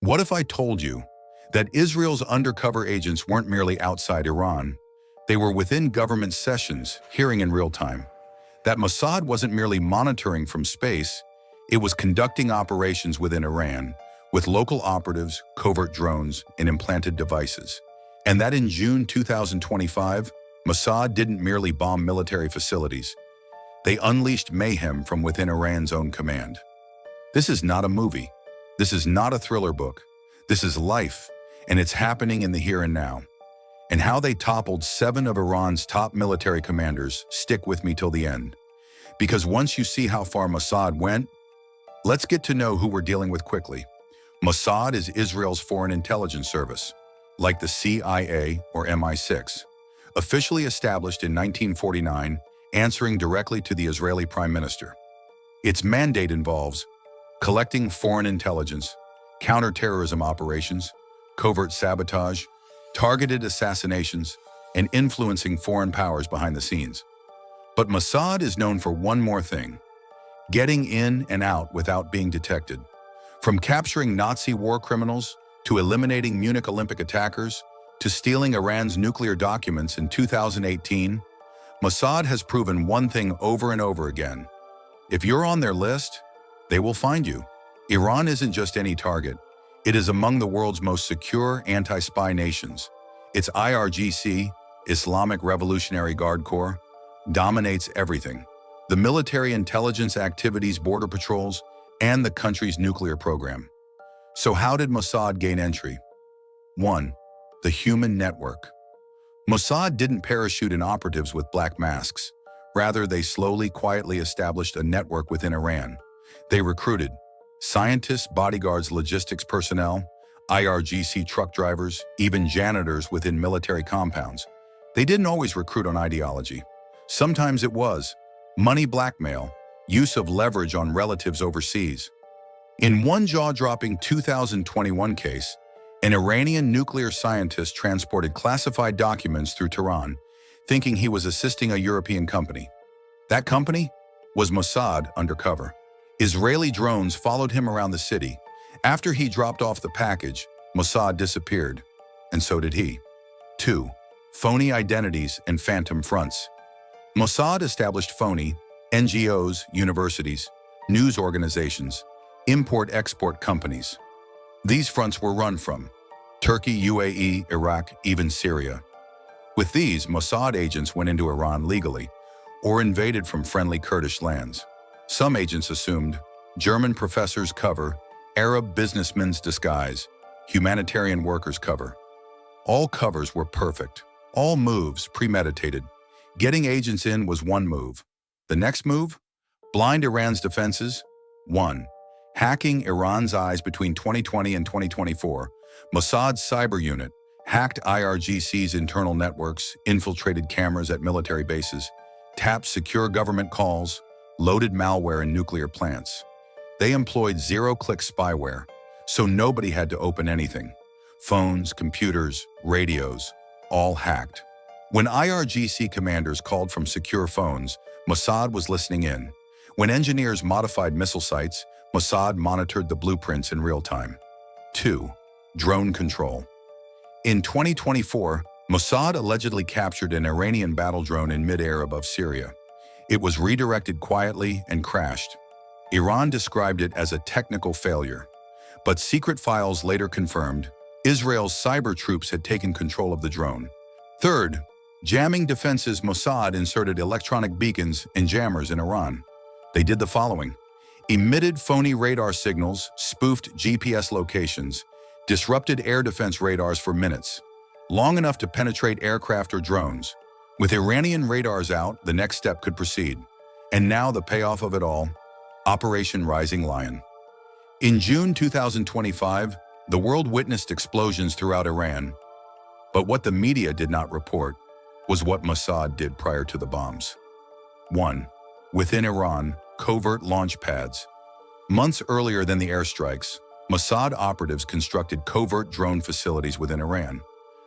What if I told you that Israel's undercover agents weren't merely outside Iran, they were within government sessions, hearing in real time? That Mossad wasn't merely monitoring from space, it was conducting operations within Iran, with local operatives, covert drones, and implanted devices. And that in June 2025, Mossad didn't merely bomb military facilities. They unleashed mayhem from within Iran's own command. This is not a movie. This is not a thriller book. This is life, and it's happening in the here and now. And how they toppled 7 of Iran's top military commanders, stick with me till the end. Because once you see how far Mossad went, let's get to know who we're dealing with quickly. Mossad is Israel's foreign intelligence service, like the CIA or MI6, officially established in 1949, answering directly to the Israeli Prime Minister. Its mandate involves collecting foreign intelligence, counterterrorism operations, covert sabotage, targeted assassinations, and influencing foreign powers behind the scenes. But Mossad is known for one more thing: getting in and out without being detected. From capturing Nazi war criminals, to eliminating Munich Olympic attackers, to stealing Iran's nuclear documents in 2018, Mossad has proven one thing over and over again. If you're on their list, they will find you. Iran isn't just any target. It is among the world's most secure anti-spy nations. Its IRGC, Islamic Revolutionary Guard Corps, dominates everything: the military intelligence activities, border patrols, and the country's nuclear program. So how did Mossad gain entry? 1. The human network. Mossad didn't parachute in operatives with black masks. Rather, they slowly, quietly established a network within Iran. They recruited scientists, bodyguards, logistics personnel, IRGC truck drivers, even janitors within military compounds. They didn't always recruit on ideology. Sometimes it was money, blackmail, use of leverage on relatives overseas. In one jaw-dropping 2021 case, an Iranian nuclear scientist transported classified documents through Tehran, thinking he was assisting a European company. That company was Mossad undercover. Israeli drones followed him around the city. After he dropped off the package, Mossad disappeared, and so did he. 2. Phony identities and phantom fronts. Mossad established phony NGOs, universities, news organizations, import-export companies. These fronts were run from Turkey, UAE, Iraq, even Syria. With these, Mossad agents went into Iran legally or invaded from friendly Kurdish lands. Some agents assumed German professors' cover, Arab businessmen's disguise, humanitarian workers' cover. All covers were perfect, all moves premeditated. Getting agents in was one move. The next move? Blind Iran's defenses. 1. Hacking Iran's eyes. Between 2020 and 2024, Mossad's cyber unit hacked IRGC's internal networks, infiltrated cameras at military bases, tapped secure government calls, loaded malware in nuclear plants. They employed zero-click spyware, so nobody had to open anything. Phones, computers, radios, all hacked. When IRGC commanders called from secure phones, Mossad was listening in. When engineers modified missile sites, Mossad monitored the blueprints in real time. 2. Drone control. In 2024, Mossad allegedly captured an Iranian battle drone in midair above Syria. It was redirected quietly and crashed. Iran described it as a technical failure, but secret files later confirmed Israel's cyber troops had taken control of the drone. 3. Jamming defenses. Mossad inserted electronic beacons and jammers in Iran. They did the following: emitted phony radar signals, spoofed GPS locations, disrupted air defense radars for minutes, long enough to penetrate aircraft or drones. With Iranian radars out, the next step could proceed. And now the payoff of it all: Operation Rising Lion. In June 2025, the world witnessed explosions throughout Iran. But what the media did not report was what Mossad did prior to the bombs. 1. Within Iran, covert launch pads. Months earlier than the airstrikes, Mossad operatives constructed covert drone facilities within Iran.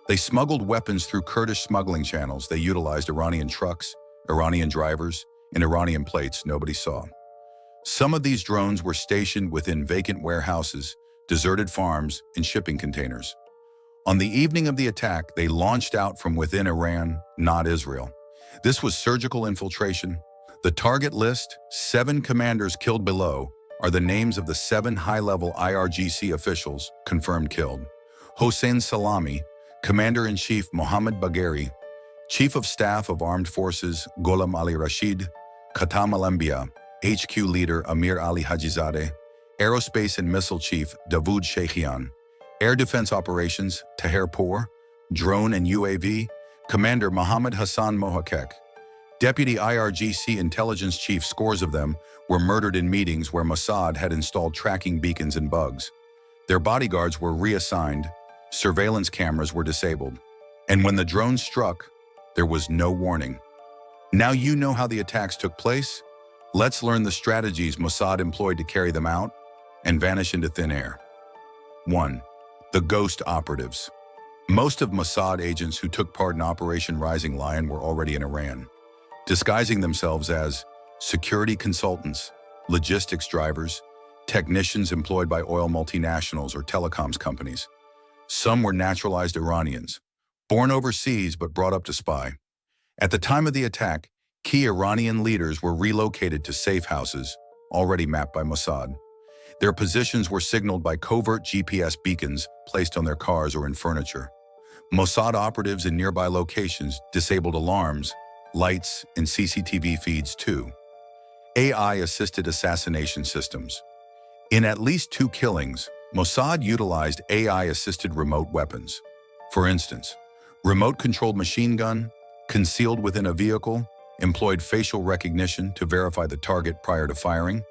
They smuggled weapons through Kurdish smuggling channels. They utilized Iranian trucks, Iranian drivers, and Iranian plates nobody saw. Some of these drones were stationed within vacant warehouses, deserted farms, and shipping containers. On the evening of the attack, they launched out from within Iran, not Israel. This was surgical infiltration. The target list, 7 commanders killed below, are the names of the 7 high-level IRGC officials confirmed killed. Hossein Salami, Commander-in-Chief Mohammad Bagheri, Chief of Staff of Armed Forces Gholam Ali Rashid, Khatam al-Anbiya, HQ Leader Amir Ali Hajizadeh, Aerospace and Missile Chief Davoud Sheikhian, Air Defense Operations Taher Pour, Drone and UAV, Commander Mohammed Hassan Mohakek, Deputy IRGC Intelligence Chief. Scores of them were murdered in meetings where Mossad had installed tracking beacons and bugs. Their bodyguards were reassigned, surveillance cameras were disabled, and when the drone struck, there was no warning. Now you know how the attacks took place. Let's learn the strategies Mossad employed to carry them out and vanish into thin air. 1. The ghost operatives. Most of Mossad agents who took part in Operation Rising Lion were already in Iran, disguising themselves as security consultants, logistics drivers, technicians employed by oil multinationals or telecoms companies. Some were naturalized Iranians, born overseas but brought up to spy. At the time of the attack, key Iranian leaders were relocated to safe houses, already mapped by Mossad. Their positions were signaled by covert GPS beacons placed on their cars or in furniture. Mossad operatives in nearby locations disabled alarms, lights, and CCTV feeds too. AI-assisted assassination systems. In at least 2 killings, Mossad utilized AI-assisted remote weapons. For instance, remote-controlled machine gun, concealed within a vehicle, employed facial recognition to verify the target prior to firing.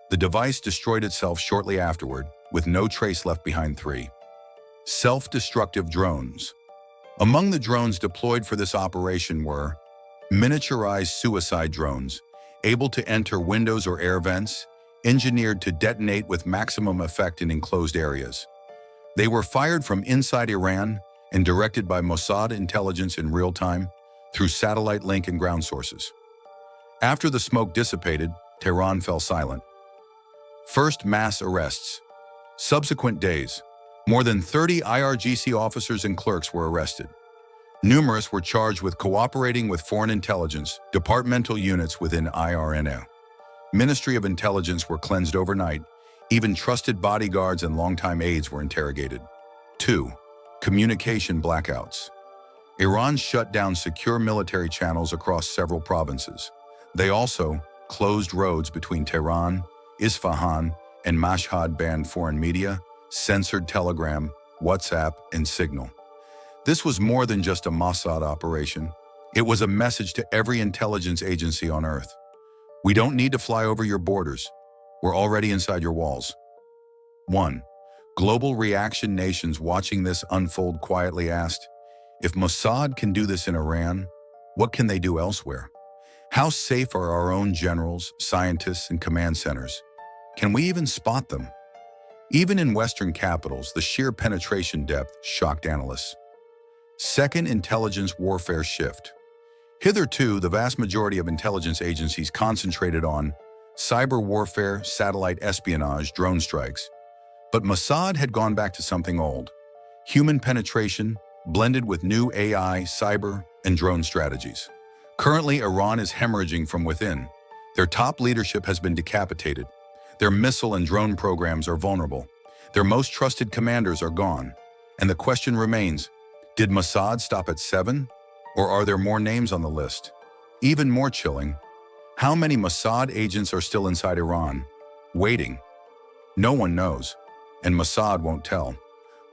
The device destroyed itself shortly afterward, with no trace left behind. 3. Self-destructive drones. Among the drones deployed for this operation were miniaturized suicide drones, able to enter windows or air vents, engineered to detonate with maximum effect in enclosed areas. They were fired from inside Iran and directed by Mossad intelligence in real time through satellite link and ground sources. After the smoke dissipated, Tehran fell silent. First mass arrests. Subsequent days, more than 30 IRGC officers and clerks were arrested. Numerous were charged with cooperating with foreign intelligence, departmental units within IRNA. Ministry of Intelligence were cleansed overnight. Even trusted bodyguards and longtime aides were interrogated. 2. Communication blackouts. Iran shut down secure military channels across several provinces. They also closed roads between Tehran, Isfahan, and Mashhad, banned foreign media, censored Telegram, WhatsApp, and Signal. This was more than just a Mossad operation. It was a message to every intelligence agency on Earth. We don't need to fly over your borders. We're already inside your walls. 1. Global reaction. Nations watching this unfold quietly asked, if Mossad can do this in Iran, what can they do elsewhere? How safe are our own generals, scientists, and command centers? Can we even spot them? Even in Western capitals, the sheer penetration depth shocked analysts. Second, intelligence warfare shift. Hitherto, the vast majority of intelligence agencies concentrated on cyber warfare, satellite espionage, drone strikes. But Mossad had gone back to something old: human penetration, blended with new AI, cyber, and drone strategies. Currently, Iran is hemorrhaging from within. Their top leadership has been decapitated. Their missile and drone programs are vulnerable. Their most trusted commanders are gone. And the question remains, did Mossad stop at 7? Or are there more names on the list? Even more chilling, how many Mossad agents are still inside Iran, waiting? No one knows, and Mossad won't tell.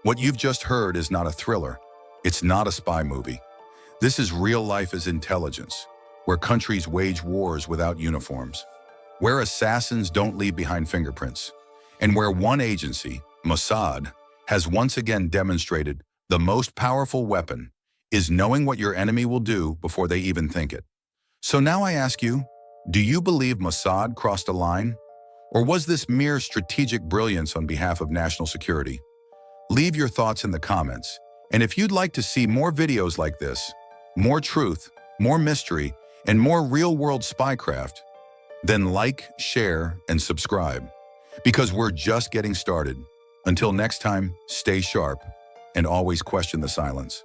What you've just heard is not a thriller. It's not a spy movie. This is real life as intelligence, where countries wage wars without uniforms, where assassins don't leave behind fingerprints, and where one agency, Mossad, has once again demonstrated the most powerful weapon is knowing what your enemy will do before they even think it. So now I ask you, do you believe Mossad crossed a line? Or was this mere strategic brilliance on behalf of national security? Leave your thoughts in the comments. And if you'd like to see more videos like this, more truth, more mystery, and more real-world spycraft, then like, share, and subscribe. Because we're just getting started. Until next time, stay sharp and always question the silence.